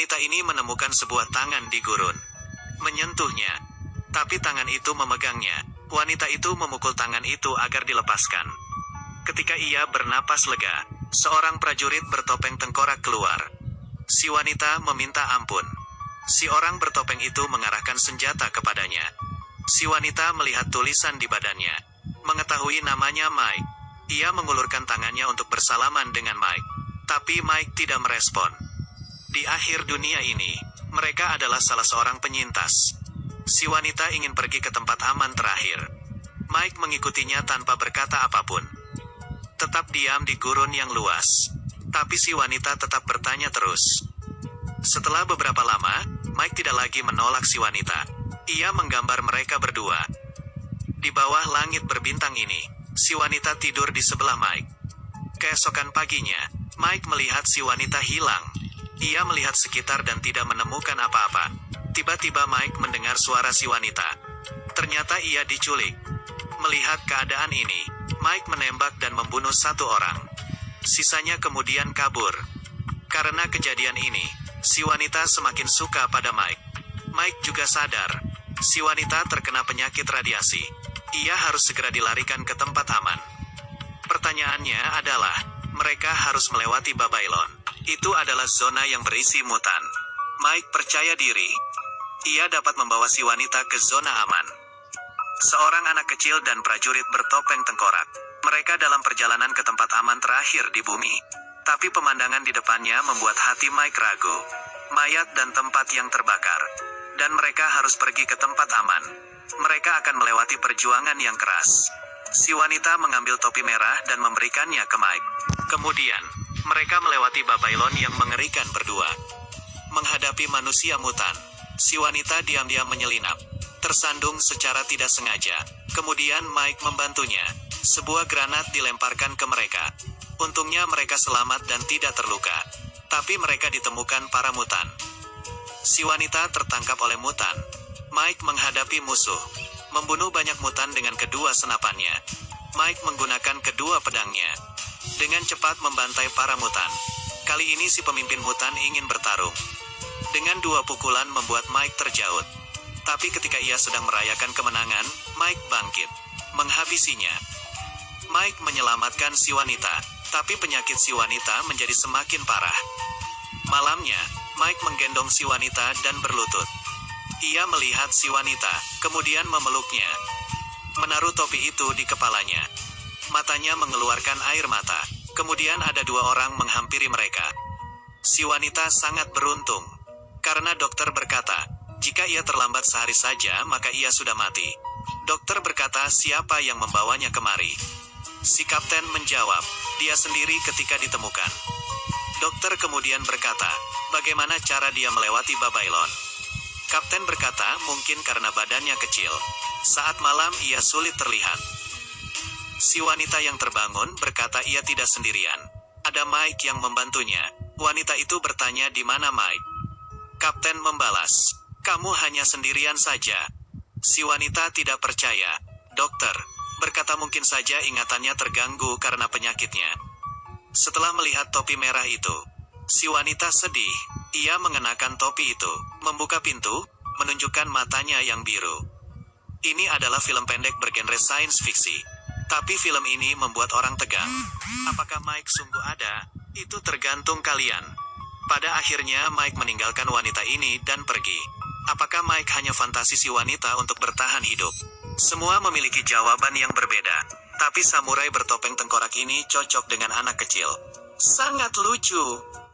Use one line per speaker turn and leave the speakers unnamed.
Wanita ini menemukan sebuah tangan di gurun. Menyentuhnya. Tapi tangan itu memegangnya. Wanita itu memukul tangan itu agar dilepaskan. Ketika ia bernapas lega, seorang prajurit bertopeng tengkorak keluar. Si wanita meminta ampun. Si orang bertopeng itu mengarahkan senjata kepadanya. Si wanita melihat tulisan di badannya. Mengetahui namanya Mike. Ia mengulurkan tangannya untuk bersalaman dengan Mike. Tapi Mike tidak merespon. Di akhir dunia ini, mereka adalah salah seorang penyintas. Si wanita ingin pergi ke tempat aman terakhir. Mike mengikutinya tanpa berkata apapun. Tetap diam di gurun yang luas. Tapi si wanita tetap bertanya terus. Setelah beberapa lama, Mike tidak lagi menolak si wanita. Ia menggambar mereka berdua. Di bawah langit berbintang ini, si wanita tidur di sebelah Mike. Keesokan paginya, Mike melihat si wanita hilang. Ia melihat sekitar dan tidak menemukan apa-apa. Tiba-tiba Mike mendengar suara si wanita. Ternyata ia diculik. Melihat keadaan ini, Mike menembak dan membunuh satu orang. Sisanya kemudian kabur. Karena kejadian ini, si wanita semakin suka pada Mike. Mike juga sadar, si wanita terkena penyakit radiasi. Ia harus segera dilarikan ke tempat aman. Pertanyaannya adalah, mereka harus melewati Babylon. Itu adalah zona yang berisi mutan. Mike percaya diri. Ia dapat membawa si wanita ke zona aman. Seorang anak kecil dan prajurit bertopeng tengkorak. Mereka dalam perjalanan ke tempat aman terakhir di bumi. Tapi pemandangan di depannya membuat hati Mike ragu. Mayat dan tempat yang terbakar. Dan mereka harus pergi ke tempat aman. Mereka akan melewati perjuangan yang keras. Si wanita mengambil topi merah dan memberikannya ke Mike. Kemudian, mereka melewati Babylon yang mengerikan berdua. Menghadapi manusia mutan, si wanita diam-diam menyelinap. Tersandung secara tidak sengaja. Kemudian Mike membantunya. Sebuah granat dilemparkan ke mereka. Untungnya mereka selamat dan tidak terluka. Tapi mereka ditemukan para mutan. Si wanita tertangkap oleh mutan. Mike menghadapi musuh. Membunuh banyak mutan dengan kedua senapannya. Mike menggunakan kedua pedangnya. Dengan cepat membantai para mutan. Kali ini si pemimpin mutan ingin bertarung. Dengan dua pukulan membuat Mike terjaut. Tapi ketika ia sedang merayakan kemenangan, Mike bangkit. Menghabisinya. Mike menyelamatkan si wanita. Tapi penyakit si wanita menjadi semakin parah. Malamnya, Mike menggendong si wanita dan berlutut. Ia melihat si wanita, kemudian memeluknya. Menaruh topi itu di kepalanya. Matanya mengeluarkan air mata. Kemudian ada dua orang menghampiri mereka. Si wanita sangat beruntung. Karena dokter berkata, jika ia terlambat sehari saja maka ia sudah mati. Dokter berkata siapa yang membawanya kemari. Si kapten menjawab, dia sendiri ketika ditemukan. Dokter kemudian berkata, bagaimana cara dia melewati Babylon? Kapten berkata mungkin karena badannya kecil. Saat malam ia sulit terlihat. Si wanita yang terbangun berkata ia tidak sendirian. Ada Mike yang membantunya. Wanita itu bertanya di mana Mike. Kapten membalas, kamu hanya sendirian saja. Si wanita tidak percaya. Dokter berkata mungkin saja ingatannya terganggu karena penyakitnya. Setelah melihat topi merah itu, si wanita sedih. Ia mengenakan topi itu, membuka pintu, menunjukkan matanya yang biru. Ini adalah film pendek bergenre science fiksi. Tapi film ini membuat orang tegang. Apakah Mike sungguh ada? Itu tergantung kalian. Pada akhirnya Mike meninggalkan wanita ini dan pergi. Apakah Mike hanya fantasi si wanita untuk bertahan hidup? Semua memiliki jawaban yang berbeda. Tapi samurai bertopeng tengkorak ini cocok dengan anak kecil. Sangat lucu.